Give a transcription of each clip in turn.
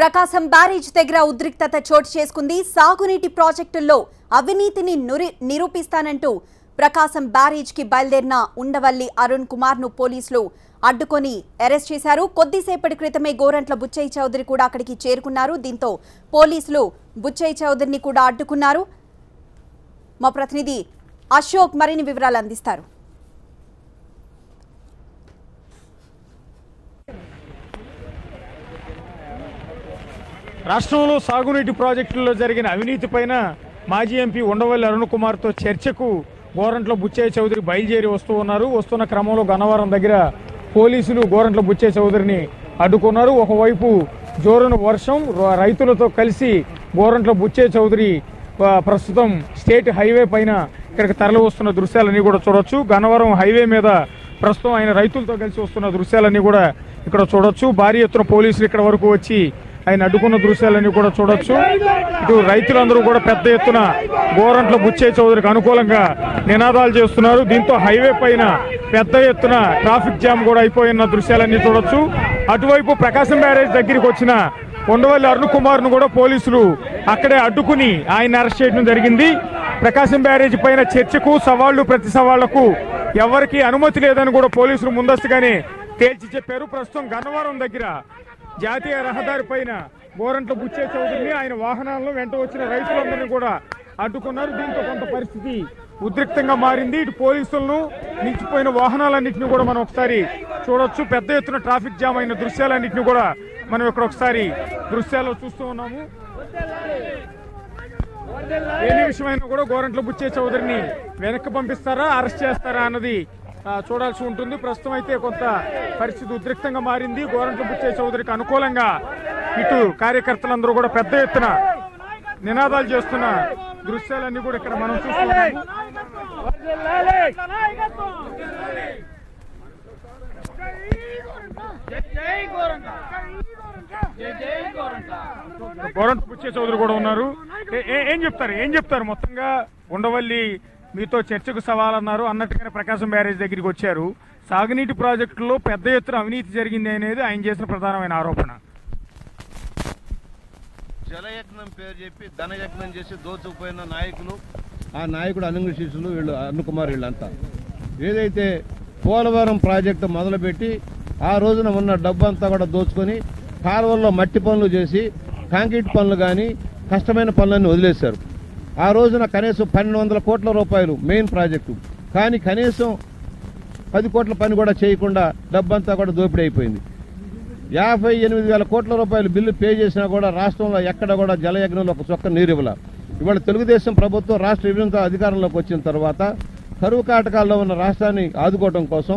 ప్రకాశం barrage దగ్గర ఉద్రిక్తత చోటు చేసుకుంది. సాగునీటి ప్రాజెక్టుల్లో అవినీతిని నిరూపిస్తానంటూ ప్రకాశం బ్యారేజ్ కి బయలుదేరిన ఉండవల్లి అరుణ్ కుమార్ ను పోలీసులు అడ్డుకొని అరెస్ట్ చేశారు. కొద్దిసేపటి క్రితమే గోరంట్ల బుచ్చయ్య చౌదరి కూడా అక్కడికి చేరుకున్నారు. దీంతో పోలీసులు బుచ్చయ్య చౌదరిని కూడా అడ్డుకున్నారు. మా ప్రతినిధి అశోక్ మరిన్ని వివరాలు అందిస్తారు. రాష్ట్రంలో సాగునీటి ప్రాజెక్టుల్లో జరిగిన అవినీతిపైన మాజీ ఎంపీ ఉండవల్లి అరుణ్ కుమార్తో చర్చకు గోరంట్ల బుచ్చయ్య చౌదరి బయలుదేరి వస్తున్న క్రమంలో గన్నవరం దగ్గర పోలీసులు గోరంట్ల బుచ్చయ్య చౌదరిని అడ్డుకున్నారు. ఒకవైపు జోరున వర్షం, రైతులతో కలిసి గోరంట్ల బుచ్చయ్య చౌదరి ప్రస్తుతం స్టేట్ హైవే పైన ఇక్కడికి తరలి వస్తున్న దృశ్యాలన్నీ కూడా చూడొచ్చు. గన్నవరం హైవే మీద ప్రస్తుతం ఆయన రైతులతో కలిసి వస్తున్న దృశ్యాలన్నీ కూడా ఇక్కడ చూడొచ్చు. భారీ ఎత్తున పోలీసులు ఇక్కడ వరకు వచ్చి ఆయన అడ్డుకున్న దృశ్యాలన్నీ కూడా చూడొచ్చు. ఇటు రైతులందరూ కూడా పెద్ద ఎత్తున గోరంట్ల బుచ్చయ్య చౌదరికి అనుకూలంగా నినాదాలు చేస్తున్నారు. దీంతో హైవే పైన పెద్ద ఎత్తున ట్రాఫిక్ జామ్ కూడా అయిపోయిన దృశ్యాలన్నీ చూడొచ్చు. అటువైపు ప్రకాశం బ్యారేజ్ దగ్గరికి వచ్చిన ఉండవల్లి అరుణ్ కుమార్ ను కూడా పోలీసులు అక్కడే అడ్డుకుని ఆయన అరెస్ట్ చేయడం జరిగింది. ప్రకాశం బ్యారేజ్ పైన చర్చకు సవాళ్లు ప్రతి సవాళ్లకు ఎవరికి అనుమతి లేదని కూడా పోలీసులు ముందస్తుగానే తేల్చి చెప్పారు. ప్రస్తుతం గన్నవరం దగ్గర జాతీయ రహదారి పైన గోరంట్ల బుచ్చయ్య చౌదరిని ఆయన వాహనాలను వెంట వచ్చిన రైతులందరినీ కూడా అడ్డుకున్నారు. దీంతో కొంత పరిస్థితి ఉద్రిక్తంగా మారింది. ఇటు పోలీసులను నిలిచిపోయిన వాహనాలన్నింటినీ కూడా మనం ఒకసారి చూడొచ్చు. పెద్ద ఎత్తున ట్రాఫిక్ జామ్ అయిన దృశ్యాలన్నింటినీ కూడా మనం ఇక్కడ ఒకసారి దృశ్యాల్లో చూస్తూ ఉన్నాము. ఏ నిమిషమైనా కూడా గోరంట్ల బుచ్చయ్య చౌదరిని వెనక్కి పంపిస్తారా, అరెస్ట్ చేస్తారా అన్నది చూడాల్సి ఉంటుంది. ప్రస్తుతం అయితే కొంత పరిస్థితి ఉద్రిక్తంగా మారింది. గోరంట్ల బుచ్చయ్య చౌదరికి అనుకూలంగా ఇటు కార్యకర్తలందరూ కూడా పెద్ద ఎత్తున నినాదాలు చేస్తున్న దృశ్యాలన్నీ కూడా ఇక్కడ మనం చూస్తున్నాము. గోరంట్ల బుచ్చయ్య చౌదరి కూడా ఉన్నారు. ఏం చెప్తారు మొత్తంగా? ఉండవల్లి మీతో చర్చకు సవాలన్నారు అన్నట్టుగానే ప్రకాశం బ్యారేజ్ దగ్గరికి వచ్చారు. సాగునీటి ప్రాజెక్టుల్లో పెద్ద ఎత్తున అవినీతి జరిగింది అనేది ఆయన చేసిన ప్రధానమైన ఆరోపణ. జలయజ్ఞం పేరు చెప్పి ధనయజ్ఞం చేసి దోచుకుపోయిన నాయకులు, ఆ నాయకుడు అనుంగు శిష్యులు వీళ్ళు అరుణ్ కుమార్ వీళ్ళంతా ఏదైతే పోలవరం ప్రాజెక్టు మొదలుపెట్టి ఆ రోజున ఉన్న డబ్బంతా కూడా దోచుకొని కాలువల్లో మట్టి పనులు చేసి కాంక్రీట్ పనులు కానీ కష్టమైన పనులన్నీ వదిలేశారు. ఆ రోజున కనీసం 1200 కోట్ల రూపాయలు మెయిన్ ప్రాజెక్టు, కానీ కనీసం 10 కోట్ల పని కూడా చేయకుండా డబ్బంతా కూడా దోపిడీ అయిపోయింది. 58,000 కోట్ల రూపాయలు బిల్లు పే చేసినా కూడా రాష్ట్రంలో ఎక్కడ కూడా జలయజ్ఞంలో ఒక చొక్క నీరు ఇవ్వాల. ఇవాళ తెలుగుదేశం ప్రభుత్వం రాష్ట్ర విభజనతో అధికారంలోకి వచ్చిన తర్వాత కరువు కాటకాల్లో ఉన్న రాష్ట్రాన్ని ఆదుకోవడం కోసం,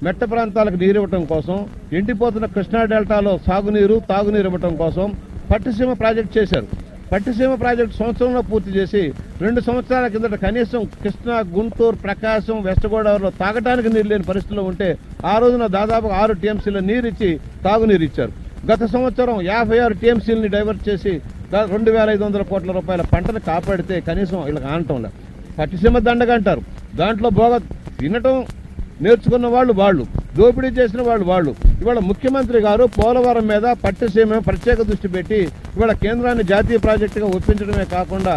మెట్ట ప్రాంతాలకు నీరు ఇవ్వడం కోసం, ఎండిపోతున్న కృష్ణా డెల్టాలో సాగునీరు తాగునీరు ఇవ్వడం కోసం పట్టిసీమ ప్రాజెక్టు చేశారు. పట్టిసీమ ప్రాజెక్టు సంవత్సరంలో పూర్తి చేసి 2 సంవత్సరాల కిందట కనీసం కృష్ణా, గుంటూరు, ప్రకాశం, వెస్ట్ గోదావరిలో తాగడానికి నీరు లేని పరిస్థితిలో ఉంటే ఆ రోజున దాదాపు 6 టీఎంసీల నీరు ఇచ్చి తాగునీరు ఇచ్చారు. గత సంవత్సరం 56 టీఎంసీలని డైవర్ట్ చేసి 2,500 కోట్ల రూపాయల పంటను కాపాడితే కనీసం వీళ్ళకి ఆనటం లేదు. పట్టిసీమ దండగా అంటారు. దాంట్లో బాగా తినటం నేర్చుకున్న వాళ్ళు, దోపిడీ చేసిన వాళ్ళు. ఇవాళ ముఖ్యమంత్రి గారు పోలవరం మీద పట్టిసీమ ప్రత్యేక దృష్టి పెట్టి ఇవాళ కేంద్రాన్ని జాతీయ ప్రాజెక్టుగా ఒప్పించడమే కాకుండా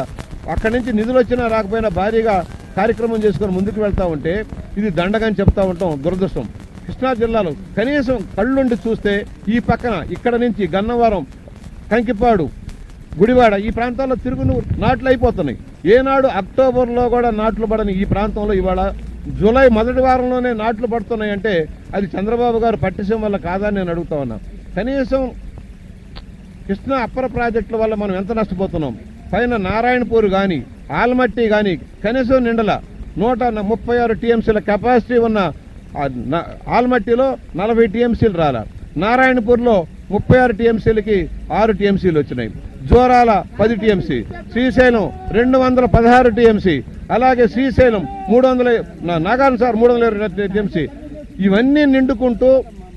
అక్కడి నుంచి నిధులు వచ్చినా రాకపోయినా భారీగా కార్యక్రమం చేసుకుని ముందుకు వెళ్తా ఉంటే ఇది దండగని చెప్తా ఉంటాం దురదృష్టం. కృష్ణా జిల్లాలో కనీసం కళ్ళుండి చూస్తే ఈ పక్కన ఇక్కడ నుంచి గన్నవరం, కంకిపాడు, గుడివాడ ఈ ప్రాంతాల్లో తిరుగు నాట్లు అయిపోతున్నాయి. ఏనాడు అక్టోబర్లో కూడా నాట్లు పడని ఈ ప్రాంతంలో ఇవాళ జూలై మొదటి వారంలోనే నాట్లు పడుతున్నాయంటే అది చంద్రబాబు గారు పట్టిసీమ వల్ల కాదని నేను అడుగుతా ఉన్నా. కనీసం కృష్ణా అప్పర్ ప్రాజెక్టుల వల్ల మనం ఎంత నష్టపోతున్నాం. పైన నారాయణపూర్ కానీ ఆల్మట్టి కానీ కనీసం నిండల 136 టీఎంసీల కెపాసిటీ ఉన్న ఆల్మట్టిలో 40 టీఎంసీలు రాలా. నారాయణపూర్లో 36 టీఎంసీలకి 6 టీఎంసీలు వచ్చినాయి. జోరాల 10 టీఎంసీ, శ్రీశైలం 216 టీఎంసీ, అలాగే శ్రీశైలం 300, నాగార్జున 320 టీఎంసీ. ఇవన్నీ నిండుకుంటూ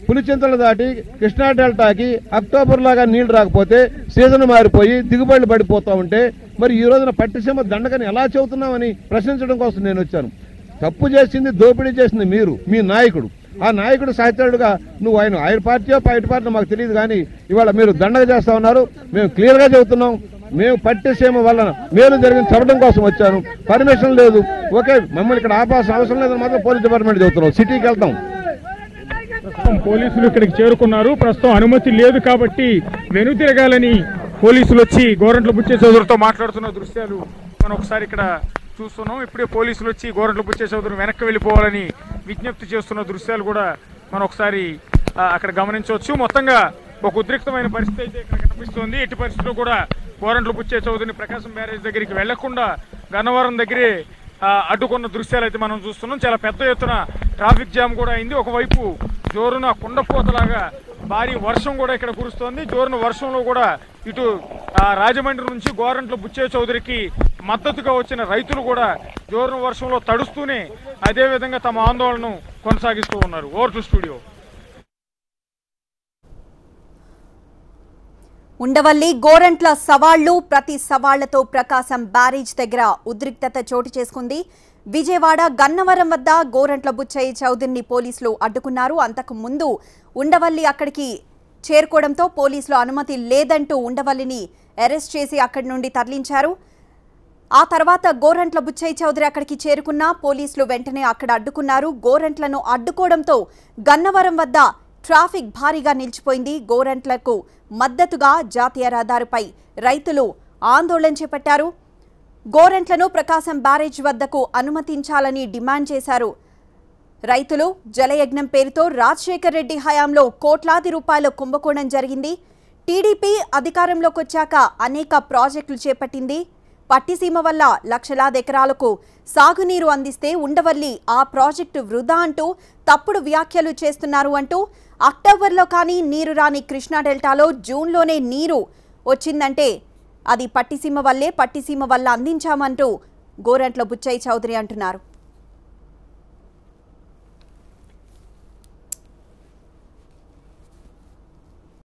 పులిచింతలు దాటి కృష్ణా డెల్టాకి అక్టోబర్ లాగా నీళ్లు రాకపోతే సీజన్ మారిపోయి దిగుబడులు పడిపోతూ ఉంటే మరి ఈ రోజున పట్టిసీమ దండకని ఎలా చెబుతున్నామని ప్రశ్నించడం కోసం నేను వచ్చాను. తప్పు చేసింది, దోపిడీ చేసింది మీరు, మీ నాయకుడు. ఆ నాయకుడు సహచరుడుగా నువ్వు ఆయన పార్టీయో బయట పార్టీ మాకు తెలియదు, కానీ ఇవాళ మీరు దండగ చేస్తా ఉన్నారు. మేము క్లియర్గా చెబుతున్నాం, మేము పట్టిసీమ వలన మేలు జరిగింది చెప్పడం కోసం వచ్చాను, పర్మిషన్ లేదు. ఓకే, మమ్మల్ని ఇక్కడ ఆపాల్సిన అవసరం లేదని మాత్రం పోలీస్ డిపార్ట్మెంట్ చెబుతున్నాం. సిటీకి వెళ్తాం. పోలీసులు ఇక్కడికి చేరుకున్నారు. ప్రస్తుతం అనుమతి లేదు కాబట్టి వెనుతిరగాలని పోలీసులు వచ్చి గోరంట్ల బుచ్చే చౌదరితో మాట్లాడుతున్న దృశ్యాలు మనం ఒకసారి ఇక్కడ చూస్తున్నాం. ఇప్పుడే పోలీసులు వచ్చి గోరంట్ల బుచ్చే చౌదరి వెనక్కి వెళ్ళిపోవాలని విజ్ఞప్తి చేస్తున్న దృశ్యాలు కూడా మనం ఒకసారి అక్కడ గమనించవచ్చు. మొత్తంగా ఒక ఉద్రిక్తమైన పరిస్థితి అయితే ఇక్కడ కనిపిస్తుంది. ఎట్టి పరిస్థితుల్లో కూడా గోరంట్ల బుచ్చే చౌదరిని ప్రకాశం బ్యారేజ్ దగ్గరికి వెళ్లకుండా గన్నవరం దగ్గరే అడ్డుకున్న దృశ్యాలు అయితే మనం చూస్తున్నాం. చాలా పెద్ద ఎత్తున ట్రాఫిక్ జామ్ కూడా అయింది. ఒకవైపు జోరున కుండపోతలాగా భారీ వర్షం కూడా ఇక్కడ కురుస్తోంది. జోరున వర్షంలో కూడా ఇటు రాజమండ్రి నుంచి గోరంట్ల బుచ్చే చౌదరికి మద్దతుగా వచ్చిన రైతులు కూడా జోరున వర్షంలో తడుస్తూనే అదేవిధంగా తమ ఆందోళనను కొనసాగిస్తూ ఉన్నారు. Over to studio. Undavalli Gorantla సవాళ్లు, ప్రతి సవాళ్లతో ప్రకాశం బ్యారేజ్ దగ్గర ఉద్రిక్తత చోటు చేసుకుంది. విజయవాడ గన్నవరం వద్ద గోరంట్ల బుచ్చయ్య చౌదరిని పోలీసులు అడ్డుకున్నారు. అంతకు ముందు ఉండవల్లి అక్కడికి చేరుకోవడంతో పోలీసులు అనుమతి లేదంటూ ఉండవల్లిని అరెస్ట్ చేసి అక్కడి నుండి తరలించారు. ఆ తర్వాత గోరంట్ల బుచ్చయ్య చౌదరి అక్కడికి చేరుకున్న పోలీసులు వెంటనే అక్కడ అడ్డుకున్నారు. గోరంట్లను అడ్డుకోవడంతో గన్నవరం వద్ద ట్రాఫిక్ భారీగా నిలిచిపోయింది. గోరంట్లకు మద్దతుగా జాతీయ రహదారిపై రైతులు ఆందోళన చేపట్టారు. గోరంట్లను ప్రకాశం బ్యారేజ్ వద్దకు అనుమతించాలని డిమాండ్ చేశారు రైతులు. జలయజ్ఞం పేరుతో రాజశేఖర్ రెడ్డి హయాంలో కోట్లాది రూపాయల కుంభకోణం జరిగింది. టీడీపీ అధికారంలోకి వచ్చాక అనేక ప్రాజెక్టులు చేపట్టింది. పట్టిసీమ వల్ల లక్షలాది ఎకరాలకు సాగునీరు అందిస్తే ఉండవల్లి ఆ ప్రాజెక్టు వృధా అంటూ తప్పుడు వ్యాఖ్యలు చేస్తున్నారు అంటూ అక్టోబర్లో కానీ నీరు రాని కృష్ణా డెల్టాలో జూన్లోనే నీరు వచ్చిందంటే అది పట్టిసీమ వల్లే, పట్టిసీమ వల్ల అందించామంటూ గోరంట్ల బుచ్చయ్య చౌదరి అంటున్నారు.